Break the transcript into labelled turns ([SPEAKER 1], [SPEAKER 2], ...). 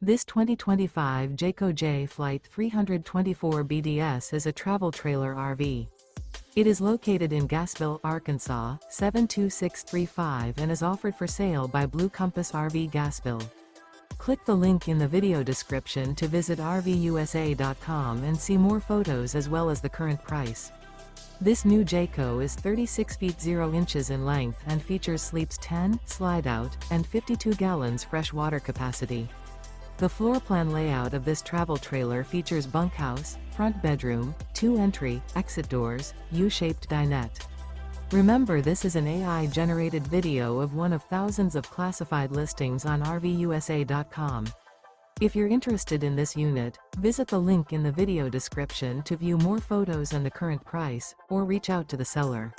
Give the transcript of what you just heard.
[SPEAKER 1] This 2025 Jayco Jay Flight 324 BDS is a travel trailer RV. It is located in Gassville, Arkansas, 72635 and is offered for sale by Blue Compass RV Gassville. Click the link in the video description to visit RVUSA.com and see more photos as well as the current price. This new Jayco is 36 feet 0 inches in length and features sleeps 10, slide-out, and 52 gallons fresh water capacity. The floor plan layout of this travel trailer features bunkhouse, front bedroom, 2 entry, exit doors, U-shaped dinette. Remember, this is an AI-generated video of one of thousands of classified listings on RVUSA.com. If you're interested in this unit, visit the link in the video description to view more photos and the current price, or reach out to the seller.